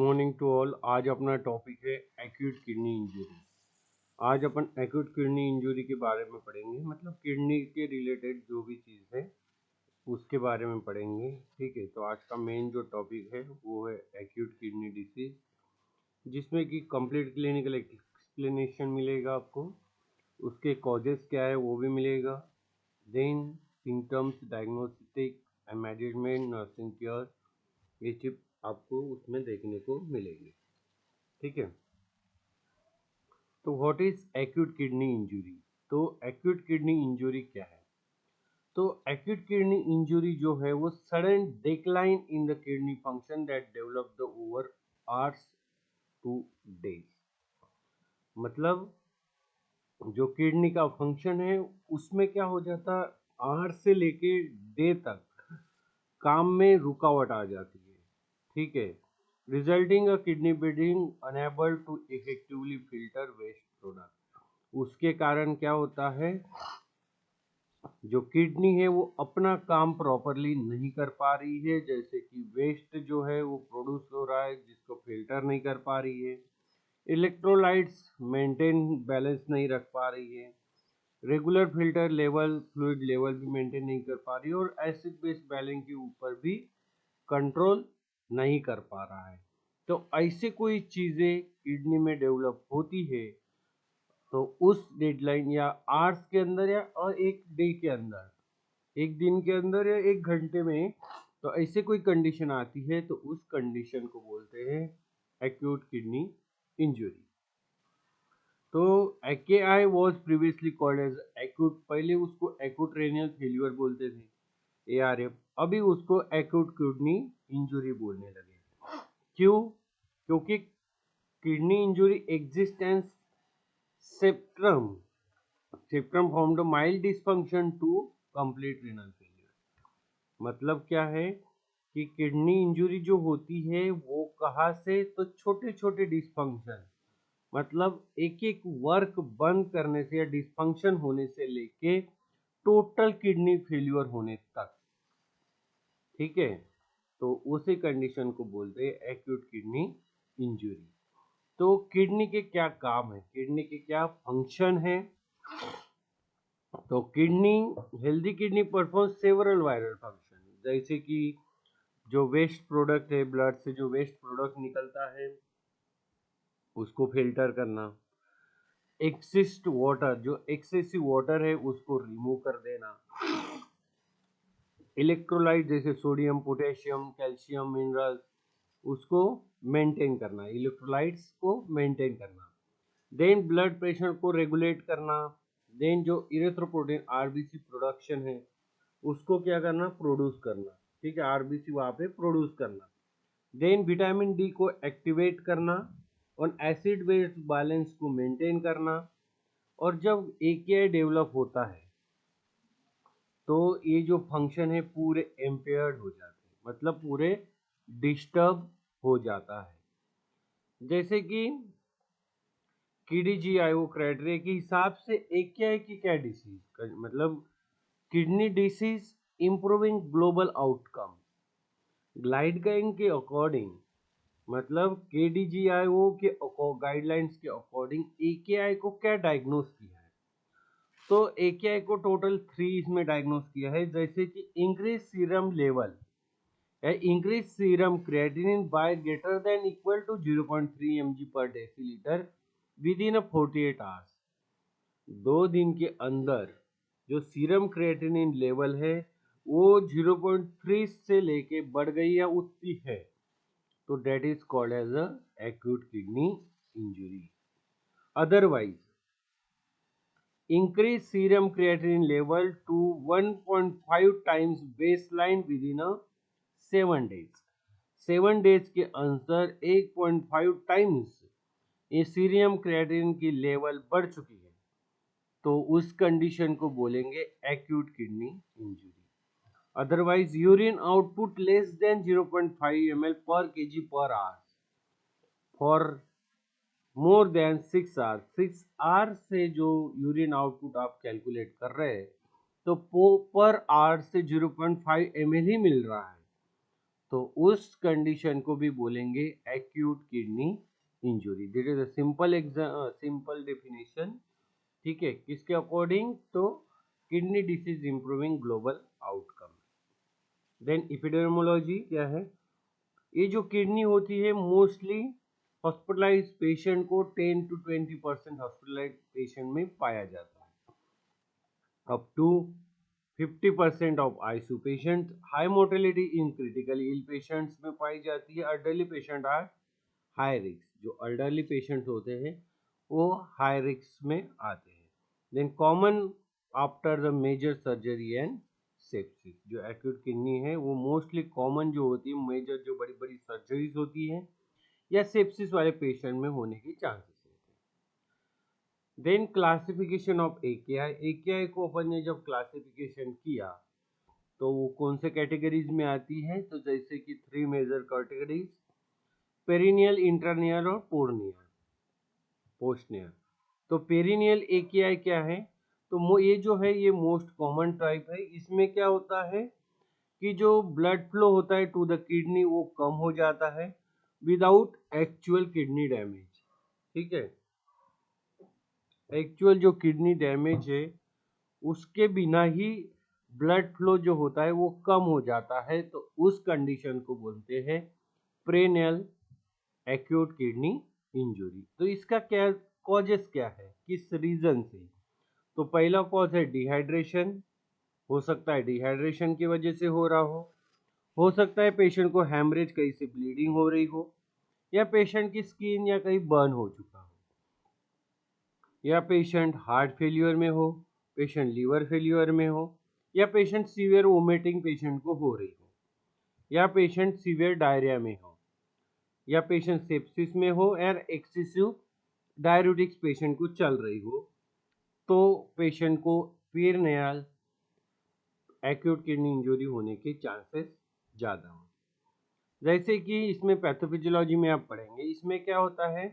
Morning to all. आज अपना topic है एक्यूट किडनी इंजरी। आज अपन एक्यूट किडनी इंजरी के बारे में पढ़ेंगे, मतलब किडनी के रिलेटेड जो भी चीज़ है उसके बारे में पढ़ेंगे। ठीक है, तो आज का मेन जो टॉपिक है वो है एक्यूट किडनी डिसीज, जिसमें कि कंप्लीट क्लिनिकल एक्सप्लेनेशन मिलेगा आपको, उसके कॉजेस क्या है वो भी मिलेगा, then symptoms, diagnostic and management, nursing care, ये चिप आपको उसमें देखने को मिलेगी। ठीक है, तो what is acute kidney injury. तो एक्यूट किडनी इंजरी क्या है? तो एक्यूट किडनी इंजरी जो है वो sudden decline in the kidney function that develop the over hours to days. मतलब जो किडनी का फंक्शन है उसमें क्या हो जाता, आवर से लेके डे तक काम में रुकावट आ जाती है। ठीक है, resulting a kidney being unable to effectively filter waste product. उसके कारण क्या होता है, जो किडनी है वो अपना काम प्रॉपरली नहीं कर पा रही है, जैसे कि वेस्ट जो है वो प्रोड्यूस हो रहा है जिसको फिल्टर नहीं कर पा रही है, इलेक्ट्रोलाइट्स मेंटेन बैलेंस नहीं रख पा रही है, regular filter level, fluid level भी मेंटेन नहीं कर पा रही है, और एसिड बेस बैलेंस के ऊपर भी कंट्रोल नहीं कर पा रहा है। तो ऐसे कोई चीज़ें किडनी में डेवलप होती है तो उस डेडलाइन या आवर्स के अंदर या और एक डे के अंदर, एक दिन के अंदर या एक घंटे में, तो ऐसे कोई कंडीशन आती है तो उस कंडीशन को बोलते हैं एक्यूट किडनी इंजरी। तो AKI was previously called as acute, पहले उसको एक्यूट रेनियल फेल्यूर बोलते थे ARF, अभी उसको एक्यूट किडनी इंजरी बोलने लगे। क्यों? क्योंकि kidney injury existence spectrum spectrum from the mild dysfunction to complete renal failure. मतलब क्या है कि किडनी इंजरी जो होती है वो कहाँ से, तो छोटे छोटे डिसफंक्शन, मतलब एक एक वर्क बंद करने से या डिसफंक्शन होने से लेके टोटल किडनी फेल्यूर होने तक। ठीक है, तो उसी कंडीशन को बोलते हैं एक्यूट किडनी इंजरी। तो किडनी के क्या काम है, किडनी के क्या फंक्शन है? तो kidney, healthy kidney perform several viral function, जैसे कि जो वेस्ट प्रोडक्ट है, ब्लड से जो वेस्ट प्रोडक्ट निकलता है उसको फिल्टर करना, एक्सिस्ट वाटर, जो एक्सेसिव वाटर है उसको रिमूव कर देना, इलेक्ट्रोलाइट जैसे सोडियम, पोटेशियम, कैल्शियम, मिनरल्स, उसको मेंटेन करना, इलेक्ट्रोलाइट्स को मेंटेन करना, देन ब्लड प्रेशर को रेगुलेट करना, देन जो इरेथ्रोपोइटिन आरबीसी प्रोडक्शन है उसको क्या करना, प्रोड्यूस करना। ठीक है, आरबीसी वहाँ पे प्रोड्यूस करना, देन विटामिन डी को एक्टिवेट करना और एसिड बेस बैलेंस को मेंटेन करना। और जब एकेआई डेवलप होता है तो ये जो फंक्शन है पूरे इम्पेयर्ड हो जाते हैं, मतलब पूरे डिस्टर्ब हो जाता है। जैसे कि KDGIO क्राइटेरिया के हिसाब से एकेआई की क्या डिसीज, मतलब kidney disease improving global outcome guideline के अकॉर्डिंग, मतलब KDGIO के गाइडलाइंस के अकॉर्डिंग एकेआई को क्या डायग्नोस किया है? तो एकेआई को टोटल 3 इसमें डायग्नोस किया है, जैसे कि इंक्रीज सीरम लेवल या increase serum creatinine by greater than equal to 0.3 mg per decilitre within 48 hours. 2 दिन के अंदर जो सीरम क्रिएटिनिन लेवल है वो 0.3 से लेके बढ़ गई या उतनी है, तो that is called as a acute kidney injury. Otherwise increase serum creatinine level to 1.5 times baseline within a 7 days। 7 days के अंदर 1.5 टाइम्स ये सीरियम क्रिएटिनिन की लेवल बढ़ चुकी है, तो उस कंडीशन को बोलेंगे acute kidney injury. Otherwise urine output less than 0.5 ml per kg per hour for more than 6 hours. 6 hour से जो यूरिन आउटपुट आप कैलकुलेट कर रहे हैं तो पर आवर से 0.5 ml ही मिल रहा है, तो उस कंडीशन को भी बोलेंगे acute kidney injury. This is a simple definition, ठीक है, किसके अकॉर्डिंग, तो kidney disease improving global outcome. Then epidemiology क्या है, ये जो किडनी होती है मोस्टली हॉस्पिटलाइज पेशेंट को 10 to 20% हॉस्पिटलाइज पेशेंट में पाया जाता है, up to 50% of ICU patient. High mortality in critically ill patients में पाई जाती है। Elderly patient are high risk, जो अर्डरली पेशेंट्स होते हैं वो हाई रिस्क में आते हैं। Then common after the major surgery and sepsis, जो एक्यूट किडनी है वो मोस्टली कॉमन जो होती है, मेजर जो बड़ी बड़ी सर्जरीज होती है या सेप्सिस वाले पेशेंट में होने के चांसेस रहते हैं। Then classification of AKI, AKI को अपन ने जब क्लासिफिकेशन किया तो वो कौन से कैटेगरीज में आती है, तो जैसे कि 3 मेजर कैटेगरीज, पेरिनियल, इंट्रानियल और पोस्टनियल। तो पेरिनियल एकेआई क्या है, तो ये जो है ये मोस्ट कॉमन टाइप है। इसमें क्या होता है कि जो ब्लड फ्लो होता है टू द किडनी वो कम हो जाता है विदाउट एक्चुअल किडनी डैमेज, ठीक है। एक्चुअल जो किडनी डैमेज है उसके बिना ही ब्लड फ्लो जो होता है वो कम हो जाता है, तो उस कंडीशन को बोलते हैं प्रेनियल एक्यूट किडनी इंजुरी। तो इसका क्या कॉजेस क्या है, किस रीजन से, तो पहला कॉज है डिहाइड्रेशन, हो सकता है डिहाइड्रेशन की वजह से हो सकता है पेशेंट को हैमरेज, कहीं से ब्लीडिंग हो रही हो, या पेशेंट की स्किन या कहीं बर्न हो चुका हो, या पेशेंट हार्ट फेल्यूर में हो, पेशेंट लीवर फेल्यूर में हो, या पेशेंट सीवियर वोमिटिंग पेशेंट को हो रही हो, या पेशेंट सीवियर डायरिया में हो, या पेशेंट सेप्सिस में हो, या एक्सेसिव डायरेटिक्स पेशेंट को चल रही हो, तो पेशेंट को पेरिनियल एक्यूट किडनी इंजरी होने के चांसेस ज़्यादा हो। जैसे कि इसमें पैथोफिजियोलॉजी में आप पढ़ेंगे, इसमें क्या होता है,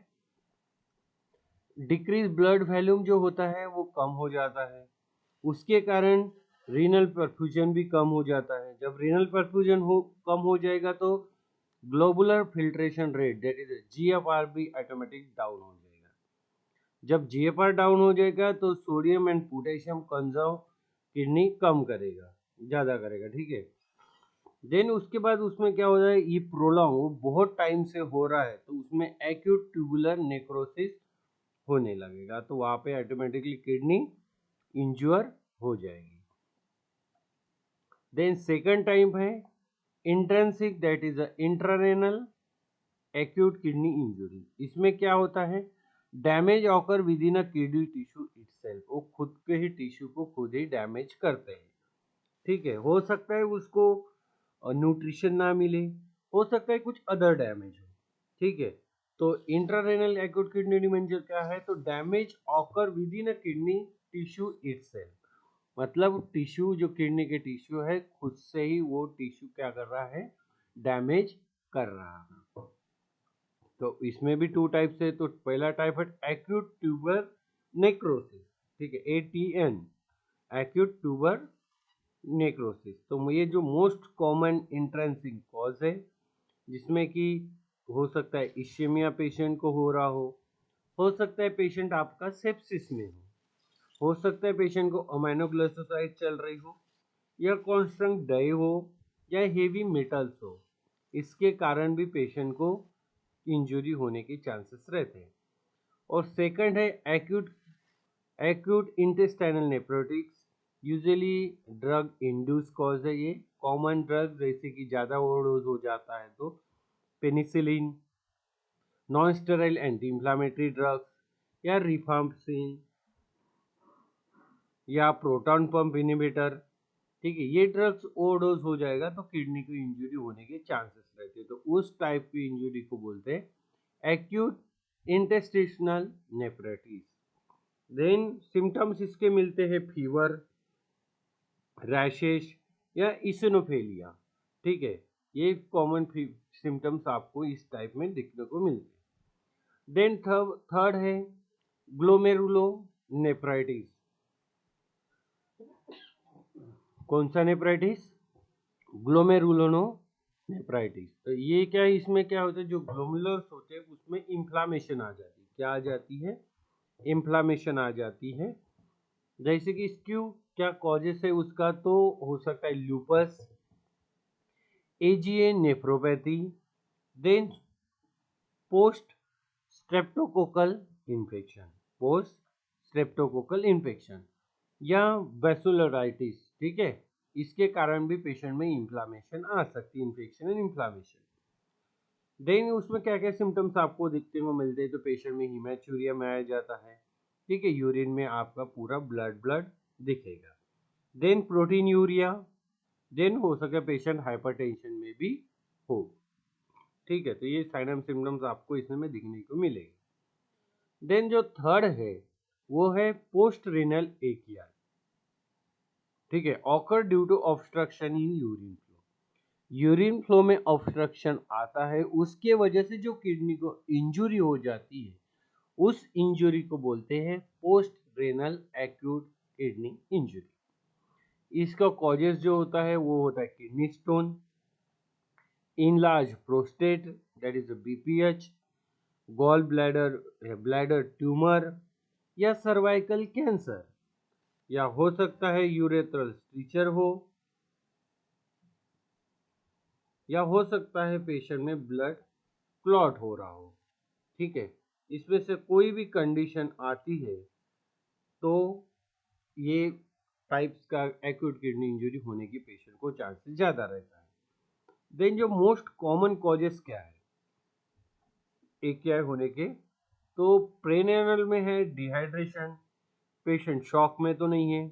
डिक्रीज ब्लड वॉल्यूम जो होता है वो कम हो जाता है, उसके कारण रीनल परफ्यूजन भी कम हो जाता है। जब रीनल परफ्यूजन कम हो जाएगा तो globular filtration rate that is GFR भी ऑटोमेटिक डाउन हो जाएगा। जब जीएफआर डाउन हो जाएगा तो sodium and potassium conserve kidney कम करेगा, ज़्यादा करेगा, ठीक है। देन उसके बाद उसमें क्या हो रहा है, ये प्रोलॉन्ग बहुत टाइम से हो रहा है तो उसमें एक्यूट ट्यूबुलर नेक्रोसिस होने लगेगा, तो वहाँ पे ऑटोमेटिकली किडनी इंज्योर हो जाएगी। देन सेकंड टाइप है intrinsic, that is a intrarenal acute kidney injury. इसमें क्या होता है, damage occur with in a kidney tissue itself, वो खुद के ही टिश्यू को खुद ही डैमेज करते हैं, ठीक है। हो सकता है उसको न्यूट्रिशन ना मिले, हो सकता है कुछ अदर डैमेज हो, ठीक है। तो इंट्रारेनल एक्यूट किडनी डिमेंजर क्या है, तो damage occur with in a kidney tissue itself, मतलब टिश्यू जो किडनी के टिश्यू है खुद से ही वो टिश्यू क्या कर रहा है, डैमेज कर रहा है। तो इसमें भी टू टाइप्स है, तो पहला टाइप है एक्यूट ट्यूबर नेक्रोसिस, ठीक है, ATN, एक्यूट ट्यूबर नेक्रोसिस। तो ये जो मोस्ट कॉमन इंट्रेंसिक कॉज है, जिसमें कि हो सकता है इश्केमिया पेशेंट को हो सकता है पेशेंट आपका सेप्सिस में हो सकता है पेशेंट को अमाइनोग्लिसोसाइड चल रही हो, या कांस्टेंट डाई हो, या हेवी मेटल्स हो, इसके कारण भी पेशेंट को इंजरी होने के चांसेस रहते हैं। और सेकंड है acute intestinal nephrotics, usually drug induce cause है, ये कॉमन ड्रग जैसे कि ज़्यादा ओवरडोज हो जाता है तो penicillin, non steroid anti inflammatory drugs, या रिफाम्पिसिन, या प्रोटॉन पंप इनहिबिटर, ठीक है। ये ड्रग्स ओवरडोज हो जाएगा तो किडनी को इंजरी होने के चांसेस रहते हैं, तो उस टाइप की इंजरी को बोलते हैं एक्यूट इंटेस्टिशनल नेफ्राइटिस। देन सिम्टम्स इसके मिलते हैं फीवर, रैशेस, या इसिनोफेलिया, ठीक है। ये कॉमन सिम्टम्स आपको इस टाइप में दिखने को मिलते हैं। देन थर्ड है ग्लोमेरुलोनेफ्राइटिस। कौन सा नेफ्राइटिस, ग्लोमेरुलोनेफ्राइटिस, नेफ्राइटिस। तो ये क्या है, इसमें क्या होता है, जो ग्लोमेरुलस होते हैं उसमें इन्फ्लामेशन आ जाती है। क्या आ जाती है? इन्फ्लामेशन आ जाती है। जैसे कि इसक्यू क्या कॉजेस है उसका, तो हो सकता है lupus, IgA nephropathy, then post streptococcal infection, post streptococcal infection या वेसुलराइटिस। ठीक है, इसके कारण भी पेशेंट में इन्फ्लामेशन आ सकती है, इन्फेक्शन एंड इन्फ्लामेशन। देन उसमें क्या क्या सिम्टम्स आपको दिखते हुए मिलते हैं, तो पेशेंट में हीमेचूरिया में आ जाता है। ठीक है, यूरिन में आपका पूरा ब्लड ब्लड दिखेगा। देन प्रोटीन यूरिया, देन हो सके पेशेंट हाइपरटेंशन में भी हो। ठीक है, तो ये साइन एंड सिम्टम्स आपको इसमें दिखने को मिलेगी। देन जो थर्ड है वो है पोस्ट रीनल एकिया। ठीक है, occur due to obstruction in urine flow. Urine flow में ऑब्स्ट्रक्शन आता है, उसके वजह से जो किडनी को इंजुरी हो जाती है, उस इंजुरी को बोलते हैं post renal acute kidney injury. इसका कॉजेस जो होता है वो होता है kidney stone, enlarge prostate that is BPH, gall bladder bladder tumour या सर्वाइकल कैंसर, या हो सकता है यूरेथ्रल स्ट्रीचर हो, या हो सकता है पेशेंट में ब्लड क्लॉट हो रहा हो। ठीक है, इसमें से कोई भी कंडीशन आती है तो ये टाइप्स का एक्यूट किडनी इंजरी होने की पेशेंट को चांसेस ज्यादा रहता है। देन जो मोस्ट कॉमन कॉजेस क्या है एकेआई होने के, तो प्रेनेरल में है डिहाइड्रेशन, पेशेंट शॉक में तो नहीं है,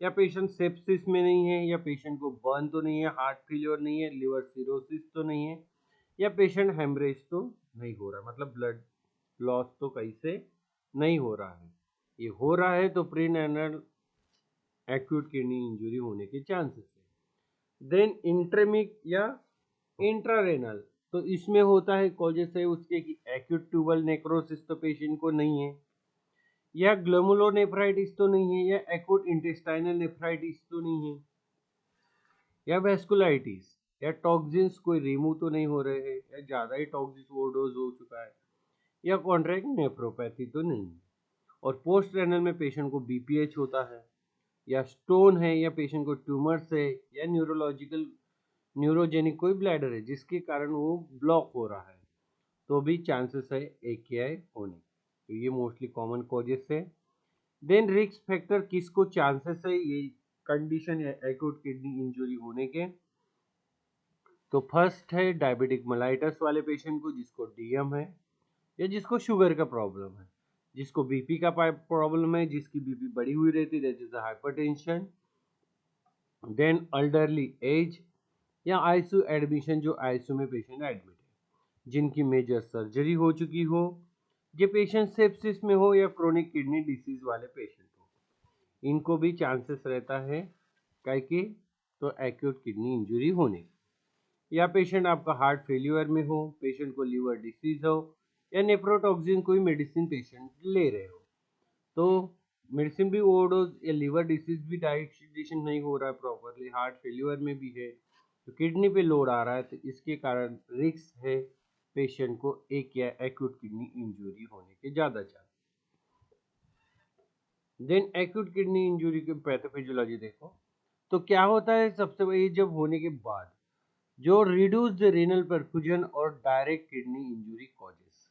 या पेशेंट सेप्सिस में नहीं है, या पेशेंट को बर्न तो नहीं है, हार्ट फेलियर नहीं है, लिवर सिरोसिस तो नहीं है, या पेशेंट हेमरेज तो नहीं हो रहा, मतलब ब्लड लॉस तो कहीं से नहीं हो रहा है। ये हो रहा है तो प्रीनेरल एक्यूट किडनी इंजरी होने के चांसेस है। देन इंट्रेमिक या इंट्रारेनल, तो इसमें होता है कॉजेस है उसके कि एक्यूट ट्यूबल नेक्रोसिस तो पेशेंट को नहीं है, या ग्लोमेरुलोनेफ्राइटिस तो नहीं है, या एक्यूट इंटेस्टाइनल नेफ्राइटिस तो नहीं है, या वेस्कुलाइटिस, या टॉक्सिन्स कोई रिमूव तो नहीं हो रहे हैं, या ज़्यादा ही टॉक्सिस ओवरडोज हो चुका है, या कॉन्ट्रैक्ट नेफ्रोपैथी तो नहीं है। और पोस्ट रेनल में पेशेंट को बीपीएच होता है, या स्टोन है, या पेशेंट को ट्यूमर्स है, या न्यूरोलॉजिकल न्यूरोजेनिक कोई ब्लैडर है जिसके कारण वो ब्लॉक हो रहा है, तो भी चांसेस है एकेआई होने। तो ये मोस्टली कॉमन कॉजेस है। देन रिस्क फैक्टर किसको चांसेस है ये कंडीशन या एक्यूट किडनी इंजरी होने के, तो फर्स्ट है डायबिटिक मेलाइटस वाले पेशेंट को जिसको डीएम है, या जिसको शुगर का प्रॉब्लम है, जिसको बीपी का प्रॉब्लम है, जिसकी बीपी बढ़ी हुई रहती है that is hypertension. Then elderly age, या आईसीयू एडमिशन, जो आईसीयू में पेशेंट एडमिट है, जिनकी मेजर सर्जरी हो चुकी हो, जो पेशेंट सेप्सिस में हो, या क्रोनिक किडनी डिसीज वाले पेशेंट हो, इनको भी चांसेस रहता है क्या कि तो एक्यूट किडनी इंजरी होने की। या पेशेंट आपका हार्ट फेल्यूर में हो, पेशेंट को लीवर डिसीज हो, या नेफ्रोटॉक्सिन कोई मेडिसिन पेशेंट ले रहे हो, तो मेडिसिन भी ओवरडोज या लीवर डिसीज भी डाइजेशन नहीं हो रहा है प्रॉपरली, हार्ट फेल्यूर में भी है, तो किडनी पे लोड आ रहा है, तो इसके कारण रिस्क है पेशेंट को एक या एक्यूट किडनी इंजरी होने के ज़्यादा chance. Then acute kidney injury की पैथोफिजियोलॉजी देखो, तो क्या होता है सबसे बड़ी, जब होने के बाद जो रिड्यूस्ड रीनल परफ्यूजन और डायरेक्ट किडनी इंजरी कॉजेस,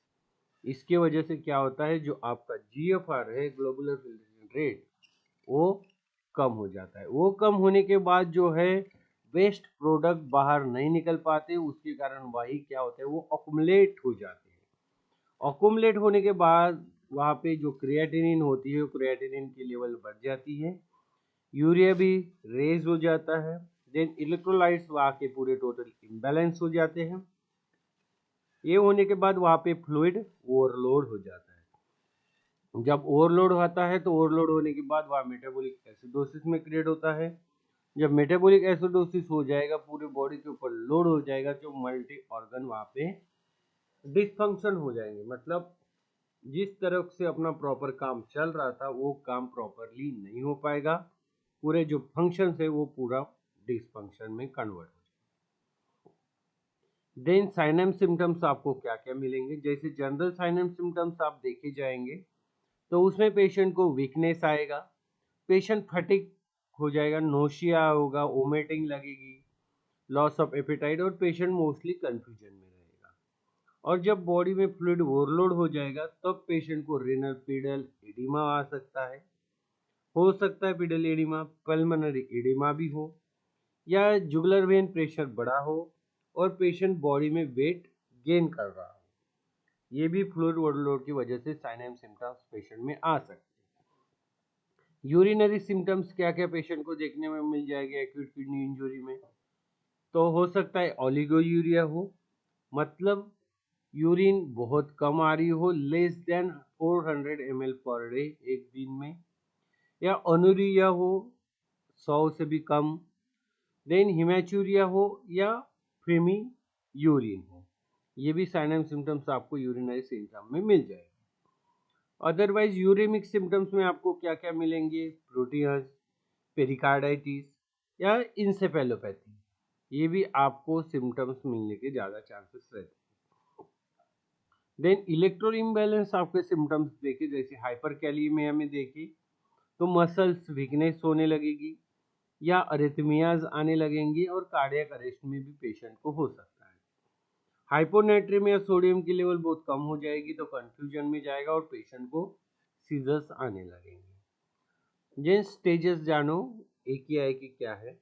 इसके वजह से क्या होता है जो आपका जीएफआर है ग्लोबुलर फिल्ट्रेशन रेट वो कम हो जाता है। वो कम होने के बाद जो है वेस्ट प्रोडक्ट बाहर नहीं निकल पाते, उसके कारण वही क्या होता है वो अकुमुलेट हो जाते हैं। अकुमुलेट होने के बाद वहाँ पे जो क्रिएटिनिन होती है क्रिएटिनिन की लेवल बढ़ जाती है, यूरिया भी रेज हो जाता है, देन इलेक्ट्रोलाइट्स वहाँ के पूरे टोटल इम्बैलेंस हो जाते हैं। ये होने के बाद वहाँ पे फ्लूइड ओवरलोड हो जाता है। जब ओवरलोड होता है तो ओवरलोड होने के बाद वहाँ मेटाबॉलिक एसिडोसिस में क्रिएट होता है। जब मेटाबॉलिक एसिडोसिस हो जाएगा पूरे बॉडी के ऊपर लोड हो जाएगा, जो मल्टी ऑर्गन वहाँ पे डिसफंक्शन हो जाएंगे, मतलब जिस तरफ से अपना प्रॉपर काम चल रहा था वो काम प्रॉपरली नहीं हो पाएगा, पूरे जो फंक्शन है वो पूरा डिसफंक्शन में कन्वर्ट हो जाएगा। देन साइन एंड सिम्टम्स आपको क्या क्या मिलेंगे, जैसे जनरल साइन एंड सिम्टम्स आप देखे जाएंगे तो उसमें पेशेंट को वीकनेस आएगा, पेशेंट फटिक हो जाएगा, नोशिया होगा, वोमिटिंग लगेगी, लॉस ऑफ एपेटाइट, और पेशेंट मोस्टली कंफ्यूजन में रहेगा। और जब बॉडी में फ्लूइड ओवरलोड हो जाएगा तब पेशेंट को रेनल पीडल एडिमा आ सकता है, पीडल एडिमा, पल्मोनरी एडिमा भी हो, या जुगुलर वेन प्रेशर बढ़ा हो और पेशेंट बॉडी में वेट गेन कर रहा हो। ये भी फ्लूइड ओवरलोड की वजह से साइन एंड सिम्टम्स पेशेंट में आ सकते हैं। यूरिनरी सिम्टम्स क्या क्या पेशेंट को देखने में मिल जाएंगे एक्यूट किडनी इंजरी में, तो हो सकता है ओलिगोयूरिया हो, मतलब यूरिन बहुत कम आ रही हो, less than 400 ml per day एक दिन में, या अनुरिया हो 100 से भी कम, देन हिमेचूरिया हो, या फेमी यूरिन हो। ये भी साइन एंड सिम्टम्स आपको यूरिनरी सिम्टम में मिल जाएगा। अदरवाइज यूरेमिक सिम्टम्स में आपको क्या क्या मिलेंगे, प्रोटीज, पेरिकार्डाइटिस या इंसेफेलोपैथी, ये भी आपको सिम्टम्स मिलने के ज़्यादा चांसेस रहते हैं। देन इलेक्ट्रोल इम्बैलेंस आपके सिम्टम्स देखे, जैसे हाइपरकैलिमिया में देखे तो मसल्स वीकनेस होने लगेगी या अरिथमियाज आने लगेंगी और कार्डियक अरेस्ट में भी पेशेंट को हो सकता है। हाइपोनेट्रियम या सोडियम की लेवल बहुत कम हो जाएगी तो कंफ्यूजन में जाएगा और पेशेंट को सीजर्स आने लगेंगे। जिन स्टेजेस जानो एक ही है कि क्या है,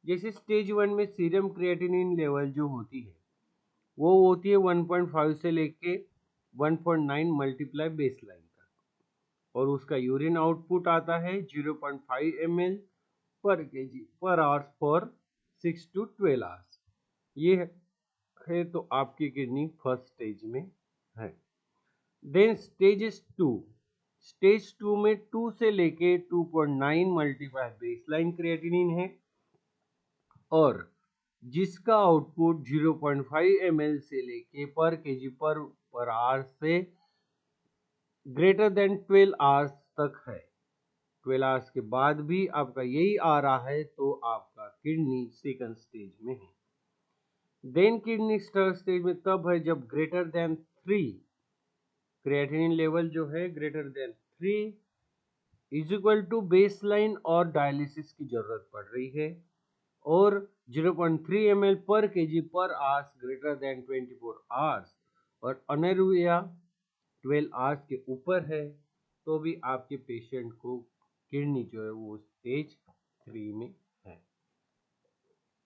जैसे स्टेज 1 में सीरम क्रिएटिनिन लेवल जो होती है वो होती है 1.5 से लेके 1.9 मल्टीप्लाई बेसलाइन तक, और उसका यूरिन आउटपुट आता है 0.5 ml पर केजी पर आवर्स फॉर 6 to 12 आवर्स। ये है तो आपकी किडनी फर्स्ट स्टेज में है। देन स्टेज 2 में 2 से लेके 2.9 मल्टीप्लाई बेसलाइन क्रिएटिनिन है और जिसका आउटपुट 0.5 ml से लेके पर केजी पर आवर से ग्रेटर देन 12 आवर्स तक है। 12 आवर्स के बाद भी आपका यही आ रहा है तो आपका किडनी सेकंड स्टेज में है। देन किडनी थर्ड स्टेज में तब है जब ग्रेटर देन 3 क्रिएटिनिन लेवल जो है greater than 3 is equal to baseline और डायलिसिस की जरूरत पड़ रही है, और 0.3 ml पर केजी पर आवर्स ग्रेटर देन 24 आवर्स और अनेरुया 12 आवर्स के ऊपर है तो भी आपके पेशेंट को किडनी जो है वो स्टेज 3 में है।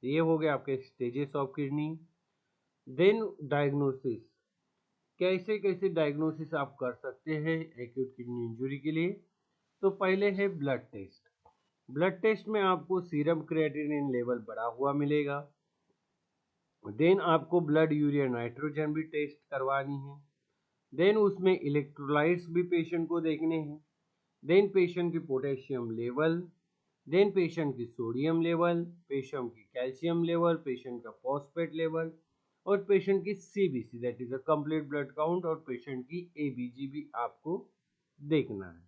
ये हो गया आपके stages of kidney. Then diagnosis, कैसे कैसे डायग्नोसिस आप कर सकते हैं एक्यूट किडनी इंजरी के लिए, तो पहले है ब्लड टेस्ट। ब्लड टेस्ट में आपको सीरम क्रिएटिनिन लेवल बढ़ा हुआ मिलेगा। देन आपको ब्लड यूरिया नाइट्रोजन भी टेस्ट करवानी है। देन उसमें इलेक्ट्रोलाइट्स भी पेशेंट को देखने हैं। देन पेशेंट की पोटेशियम लेवल, देन पेशेंट की सोडियम लेवल, पेशेंट की कैल्शियम लेवल, पेशेंट का फॉस्फेट लेवल और पेशेंट की CBC that is a complete blood count और पेशेंट की एबीजी भी आपको देखना है।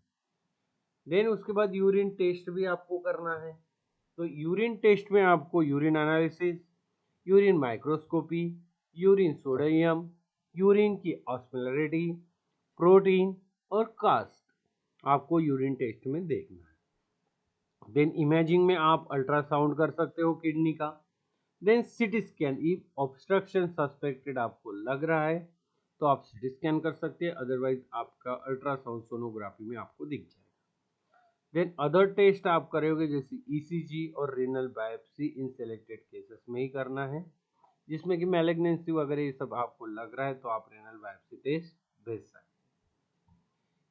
देन उसके बाद यूरिन टेस्ट भी आपको करना है। तो यूरिन टेस्ट में आपको urine analysis, urine microscopy, urine sodium, urine की ऑस्मोलरिटी, प्रोटीन और कास्ट आपको यूरिन टेस्ट में देखना है। देन इमेजिंग में आप अल्ट्रासाउंड कर सकते हो किडनी का। Then CT scan, if obstruction suspected आपको लग रहा है तो आप सिटी स्कैन कर सकते हैं, अदरवाइज आपका अल्ट्रासाउंड सोनोग्राफी में आपको दिख जाएगा। देन अदर टेस्ट आप करोगे जैसे ईसीजी और रीनल बायोप्सी इन सिलेक्टेड केसेस में ही करना है, जिसमें कि मैलिग्नेंसी वगैरह ये सब आपको लग रहा है तो आप रीनल बायोप्सी टेस्ट भेज सकते हैं।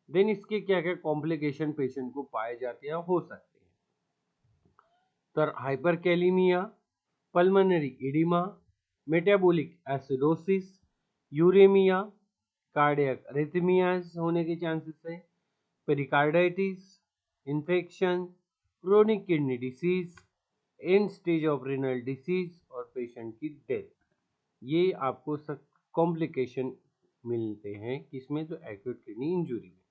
देन इसके क्या क्या कॉम्प्लिकेशन पेशेंट को पाए जाते हैं हो सकते हैं, तो hyperkalaemia, pulmonary oedema, metabolic acidosis, uraemia, cardiac arrhythmias होने के चांसेस है, pericarditis, infection, chronic kidney disease, end stage of renal disease और पेशेंट की डेथ, ये आपको सब कॉम्प्लिकेशन मिलते हैं किसमें, तो एक्यूट किडनी इंजरी में।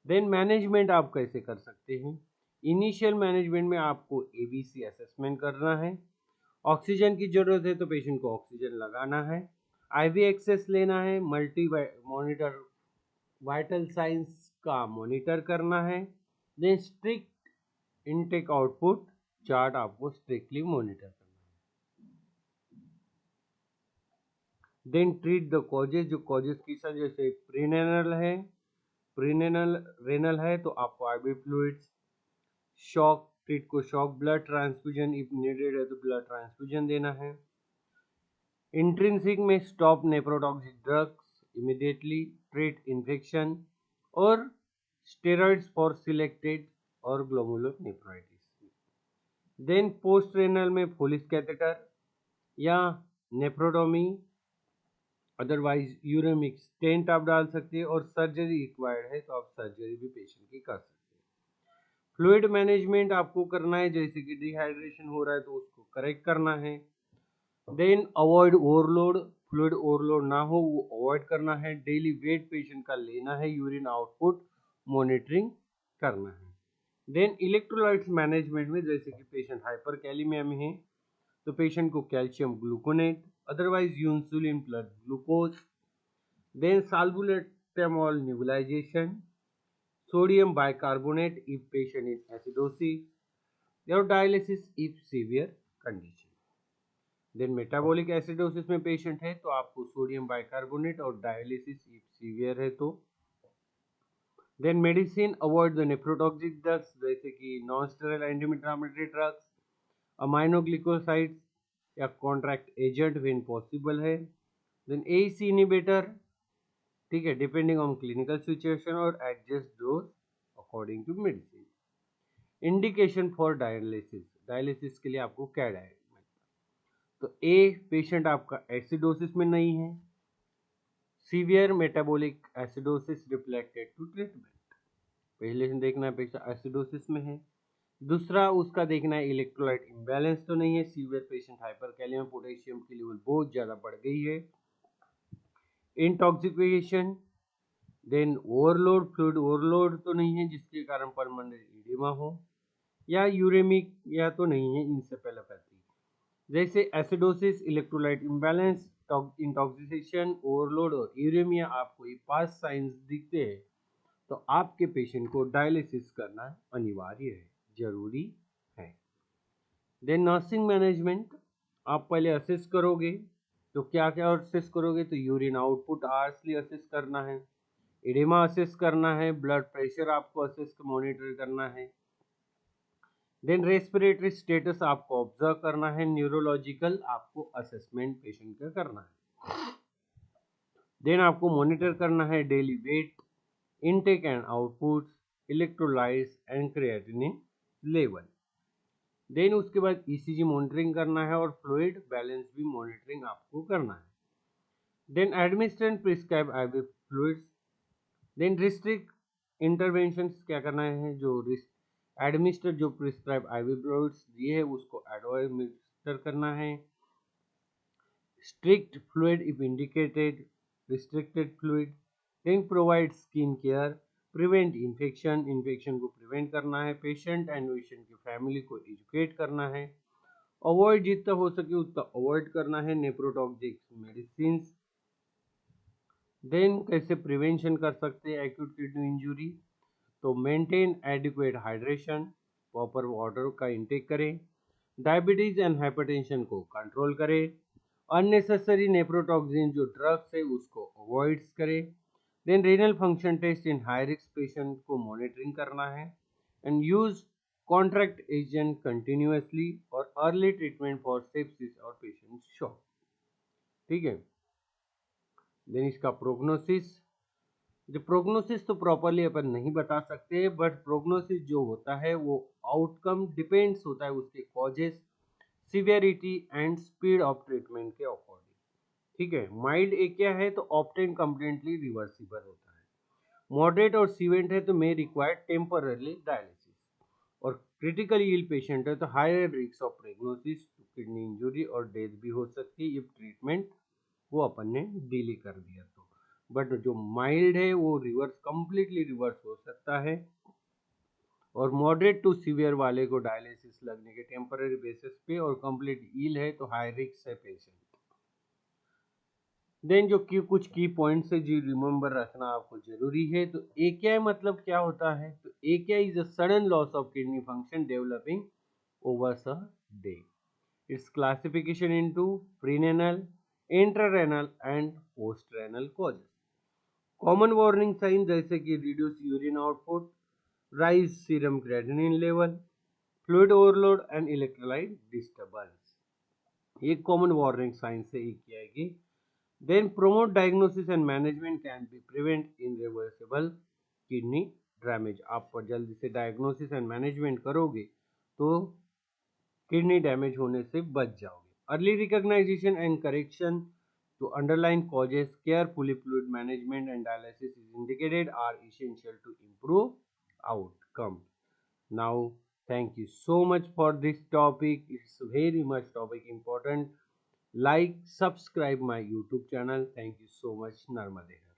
देन मैनेजमेंट आप कैसे कर सकते हैं, इनिशियल मैनेजमेंट में आपको एबीसी असेसमेंट करना है ऑक्सीजन की जरूरत है तो पेशेंट को ऑक्सीजन लगाना है, आईवी एक्सेस लेना है, मल्टी मॉनिटर वाइटल साइंस का मॉनिटर करना है, then strict intake output chart आपको स्ट्रिक्टली मॉनिटर करना है। देन ट्रीट द कॉजेज, जो कॉजेज की सर जैसे प्रीनेनल है, प्रीनेनल रेनल है तो आपको आईवी फ्लूइड्स, शॉक ट्रीट को shock, blood transfusion if needed है तो ब्लड ट्रांसफ्यूजन देना है। इंट्रिंसिक में stop nephrotoxic drugs immediately, treat infection और स्टेरॉइड्स फॉर सिलेक्टेड और ग्लोमेरुलोनेफ्राइटिस। देन पोस्ट रेनल में फोलिस कैथेटर या नेफ्रोटोमी, अदरवाइज यूरेमिक स्टेंट आप डाल सकते हैं, और सर्जरी रिक्वायर्ड है तो आप सर्जरी भी पेशेंट की कर सकते हैं। फ्लूइड मैनेजमेंट आपको करना है, जैसे कि डिहाइड्रेशन हो रहा है तो उसको करेक्ट करना है। Then avoid overload, fluid overload ना हो वो अवॉइड करना है। डेली वेट पेशेंट का लेना है, यूरिन आउटपुट मॉनिटरिंग करना है। देन इलेक्ट्रोलाइट्स मैनेजमेंट में जैसे कि पेशेंट हाइपरकैलेमिया में है तो पेशेंट को calcium gluconate, otherwise insulin plus glucose. Then salbutamol nebulisation, sodium bicarbonate if patient is acidosis और dialysis if severe condition. Then metabolic acidosis में पेशेंट है तो आपको सोडियम बाइकार्बोनेट और डायलिसिस इफ सीवियर है तो। Then medicine, avoid the nephrotoxic drugs जैसे कि non steroidal anti inflammatory drugs, aminoglycosides या कॉन्ट्रैक्ट एजेंट व्हेन पॉसिबल है। देन एसी इनिबिटर, ठीक है, डिपेंडिंग ऑन क्लिनिकल सिचुएशन और adjust dose according to medicine. Indication for dialysis, dialysis के लिए आपको क्या डायट, तो ए पेशेंट आपका एसिडोसिस में नहीं है, severe metabolic acidosis reflected to treatment, पहले से देखना है पेशेंट एसिडोसिस में है। दूसरा उसका देखना है इलेक्ट्रोलाइट इम्बैलेंस तो नहीं है, सीवियर पेशेंट हाइपरकैलेमिया, पोटेशियम की लेवल बहुत ज़्यादा बढ़ गई है। Intoxication, then overload, fluid overload तो नहीं है जिसके कारण परमानेंट एडिमा हो, या यूरेमिक या तो नहीं है इंसेफेलोपैथी। जैसे acidosis, electrolyte imbalance, intoxication, overload और यूरेमिया आपको ये 5 साइंस दिखते हैं तो आपके पेशेंट को डायलिसिस करना अनिवार्य है, जरूरी है। देन नर्सिंग मैनेजमेंट, आप पहले असेस करोगे तो क्या क्या असेस करोगे, तो यूरिन आउटपुट आर्सली असेस करना है, एडिमा असेस करना है, ब्लड प्रेशर आपको असेस मॉनिटर करना है। देन रेस्पिरेटरी स्टेटस आपको ऑब्जर्व करना है, न्यूरोलॉजिकल आपको असेसमेंट पेशेंट का करना है। देन आपको मॉनिटर करना है daily weight, intake and outputs, electrolytes and creatinine level. Then उसके बाद ईसीजी मॉनिटरिंग करना है और फ्लूइड बैलेंस भी मॉनिटरिंग आपको करना है। Then administer and prescribe IV fluids, then restrict interventions क्या करना है, जो एडमिनिस्टर जो प्रिस्क्राइब आईवी फ्लूइड्स दिए है उसको एडमिनिस्टर करना है। Strict fluid if indicated, restricted fluid. Then provide skin care, prevent infection, infection को प्रिवेंट करना है, पेशेंट एंड पेशेंट की फैमिली को एजुकेट करना है, अवॉइड जितना हो सके उतना अवॉइड करना है नेप्रोटॉक्सिक मेडिसिन। देन कैसे प्रिवेंशन कर सकते हैं एक्यूट किडनी इंजरी, तो maintain adequate hydration, proper water का इंटेक करें, डायबिटीज एंड हाइपरटेंशन को कंट्रोल करें, अननेसेसरी नेप्रोटॉक्सिन जो ड्रग्स है उसको अवॉइड करें। Then renal function test in high risk patient को मॉनिटरिंग करना है, and use contrast agent continuously और अर्ली ट्रीटमेंट फॉर सेप्सिस और पेशेंट शॉक, ठीक है। देन इसका प्रोग्नोसिस, जो प्रोग्नोसिस तो प्रॉपरली अपन नहीं बता सकते, बट प्रोग्नोसिस जो होता है वो आउटकम डिपेंड्स होता है उसके causes, severity and speed of treatment के अकॉर्डिंग, ठीक है। माइल्ड एक क्या है तो ऑप्टेन कंप्लीटली रिवर्सिबल होता है, मॉडरेट और सीवियर है तो मे रिक्वायर टेम्पररी डायलिसिस, और क्रिटिकली इल पेशेंट है तो higher risk of prognosis, kidney injury और डेथ भी हो सकती है इफ ट्रीटमेंट वो अपन ने डिले कर दिया तो। बट जो माइल्ड है वो रिवर्स कंप्लीटली रिवर्स हो सकता है, और मॉडरेट टू सीवियर वाले को डायलिसिस लगने के टेम्पररी बेसिस पे और कंप्लीट हील है तो हाई रिस्क है पेशेंट। देन जो कुछ की पॉइंट्स है जी रिमेंबर रखना आपको जरूरी है। तो AKI मतलब क्या होता है? तो AKI is a sudden loss of kidney function developing over a day. Its classification into prerenal, intrarenal and post renal causes. Common warning sign जैसे कि reduce urine output, raise serum creatinine level, fluid overload and electrolyte disturbance, ये common warning sign से AKI की। Then promote diagnosis and management can be prevent irreversible kidney damage। आप जल्दी से diagnosis and management करोगे तो किडनी डैमेज होने से बच जाओगे। Early recognization and correction to underlying causes, carefully fluid management and dialysis is indicated are essential to improve outcome. Now, thank you so much for this topic. It's very much topic important. Like, subscribe my YouTube channel. Thank you so much. Narmade.